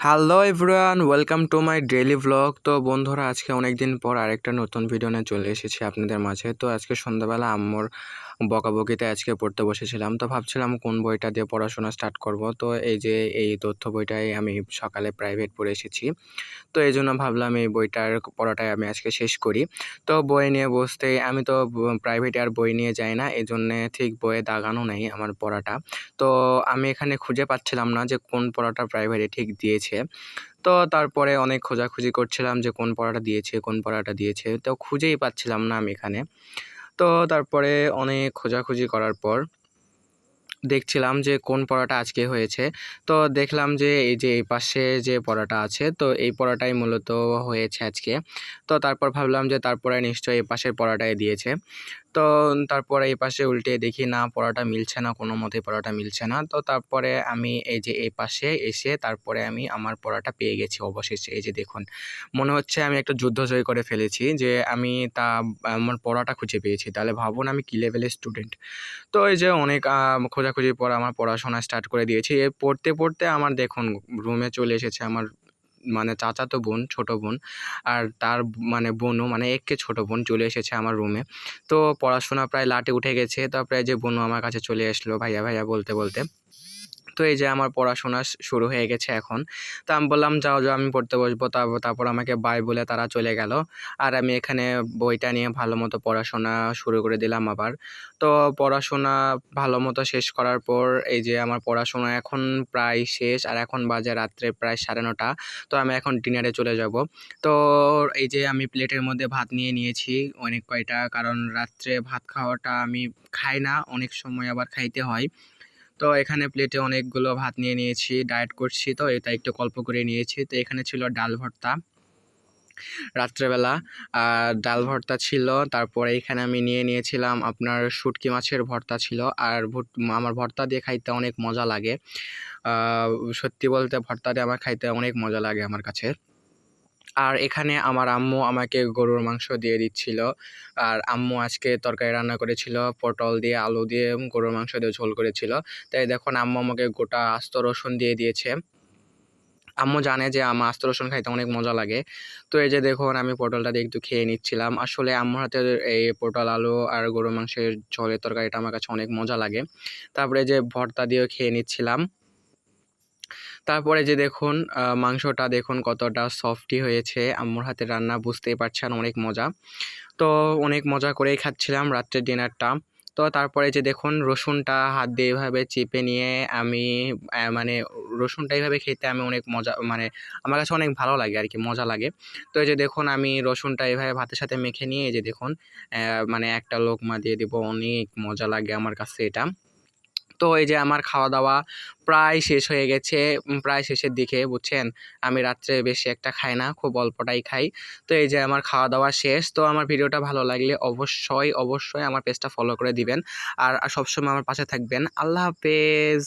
Hello everyone, welcome to my daily vlog. তো বন্ধুরা, আজকে অনেক দিন পর আরেকটা নতুন ভিডিও নিয়ে চলে এসেছি আপনাদের মাঝে। তো আজকে সন্ধ্যাবেলা আম্মুর বকাবকিতে আজকে পড়তে বসেছিলাম। তো ভাবছিলাম কোন বইটা দিয়ে পড়াশোনা স্টার্ট করব। তো এই যে এই তথ্য বইটাই আমি সকালে প্রাইভেট পড়ে এসেছি। তো এই জন্য ভাবলাম এই বইটার পড়াটাই আমি আজকে শেষ করি। তো বই নিয়ে বসতেই আমি তো প্রাইভেটে আর বই নিয়ে যাই না, এই জন্যে ঠিক বইয়ে দাগানো নেই আমার পড়াটা। তো আমি এখানে খুঁজে পাচ্ছিলাম না যে কোন পড়াটা প্রাইভেটে ঠিক দিয়েছে। তো তারপরে অনেক খোঁজাখুঁজি করছিলাম যে কোন পড়াটা দিয়েছে, কোন পড়াটা দিয়েছে। তো খুঁজেই পাচ্ছিলাম না আমি এখানে। তো তারপরে অনেক খোঁজাখুঁজি করার পর দেখছিলাম যে কোন পড়াটা আজকে হয়েছে। তো দেখলাম যে এই যে এই পাশে যে পড়াটা আছে, তো এই পড়াটাই মূলত হয়েছে আজকে। তো তারপর ভাবলাম যে তারপরে নিশ্চয়ই এই পাশের পড়াটাই দিয়েছে। তো তারপরে এই পাশে উল্টে দেখি না, পড়াটা মিলছে না, কোনো মতেই পড়াটা মিলছে না। তো তারপরে আমি এই যে এই পাশে এসে তারপরে আমি আমার পড়াটা পেয়ে গেছি অবশেষে। এই যে দেখুন, মনে হচ্ছে আমি একটা যুদ্ধ জয় করে ফেলেছি যে আমি আমার পড়াটা খুঁজে পেয়েছি। তাহলে ভাবুন আমি কি লেভেলের স্টুডেন্ট। তো এই যে অনেক খোঁজাখুঁজির পর আমার পড়াশোনা স্টার্ট করে দিয়েছি। পড়তে, পড়তে আমার দেখুন রুমে চলে এসেছে আমার মানে চাচাতো বোন, ছোট বোন। আর তার মানে বোনও মানে এক্কে ছোট বোন চলে এসেছে আমার রুমে। তো পড়াশোনা প্রায় লাটে উঠে গেছে। তারপরে যে বোনও আমার কাছে চলে আসলো ভাইয়া, ভাইয়া বলতে, বলতে। তো এই যে আমার পড়াশোনা শুরু হয়ে গেছে এখন। তো আমি বললাম, "যাও, যাও আমি পড়তে বসবো।" তারপর আমাকে বাই বলে তারা চলে গেল। আর আমি এখানে বইটা নিয়ে ভালোমতো পড়াশোনা শুরু করে দিলাম আবার। তো পড়াশোনা ভালোমতো শেষ করার পর এই যে আমার পড়াশোনা এখন প্রায় শেষ। আর এখন বাজে রাত্রে প্রায় 9:30। তো আমি এখন ডিনারে চলে যাব। তো এই যে আমি প্লেটের মধ্যে ভাত নিয়ে নিয়েছি অনেক কয়টা, কারণ রাত্রে ভাত খাওয়াটা আমি খাই না, অনেক সময় আবার খাইতে হয়। তো এখানে প্লেটে অনেকগুলো ভাত নিয়ে নিয়েছি, ডায়েট করছি তো এটা একটু অল্প করে নিয়েছি। তো এখানে ছিল ডাল ভর্তা রাত্রেবেলা, ডাল ভর্তা ছিল। তারপরে এখানে আমি নিয়ে নিয়েছিলাম আপনার শুঁটকি মাছের ভর্তা ছিল। আর আমার ভর্তা দিয়ে খাইতে অনেক মজা লাগে। আ সত্যি বলতে ভর্তা দিয়ে আমার খাইতে অনেক মজা লাগে আমার কাছে। আর এখানে আমার আম্মু আমাকে গরুর মাংস দিয়ে দিচ্ছিল। আর আম্মু আজকে তরকারি রান্না করেছিল পটল দিয়ে, আলু দিয়ে, গরুর মাংস দিয়ে ঝোল করেছিল। তাই দেখুন আম্মু আমাকে গোটা আস্ত রসুন দিয়ে দিয়েছে। আম্মু জানে যে আমার আস্ত রসুন খাইতে অনেক মজা লাগে। তো এই যে দেখুন আমি পটলটা দিয়ে একটু খেয়ে নিচ্ছিলাম। আসলে আম্মুর হাতের এই পটল, আলু আর গরুর মাংসের ঝোলের তরকারিটা আমার কাছে অনেক মজা লাগে। তারপরে যে ভর্তা দিয়েও খেয়ে নিচ্ছিলাম। তারপরে যে দেখুন মাংসটা দেখুন কতটা সফটি হয়েছে। আম্মুর হাতের রান্না বুঝতেই পারছেন অনেক মজা। তো অনেক মজা করেই খাচ্ছিলাম রাত্রের ডিনারটা। তো তারপরে যে দেখুন রসুনটা হাত দিয়ে এভাবে চেপে নিয়ে আমি মানে রসুনটা এভাবে খেতে আমি অনেক মজা মানে আমার কাছে অনেক ভালো লাগে আরকি, মজা লাগে। তো এই যে দেখুন আমি রসুনটা এভাবে ভাতের সাথে মেখে নিয়ে এই যে দেখুন মানে একটা লোকমা দিয়ে দিব। অনেক মজা লাগে আমার কাছে এটা। তো এই যে আমার খাওয়া-দাওয়া প্রায় শেষ হয়ে গেছে। প্রায় শেষের দিকে বুঝছেন? আমি রাত্রে বেশি একটা খাই না, খুব অল্পটাই খাই। তো এই যে আমার খাওয়া-দাওয়া শেষ। তো আমার ভিডিওটা ভালো লাগলে অবশ্যই, অবশ্যই আমার পেজটা ফলো করে দিবেন। আর সবসময় আমার পাশে থাকবেন। আল্লাহ হাফেজ।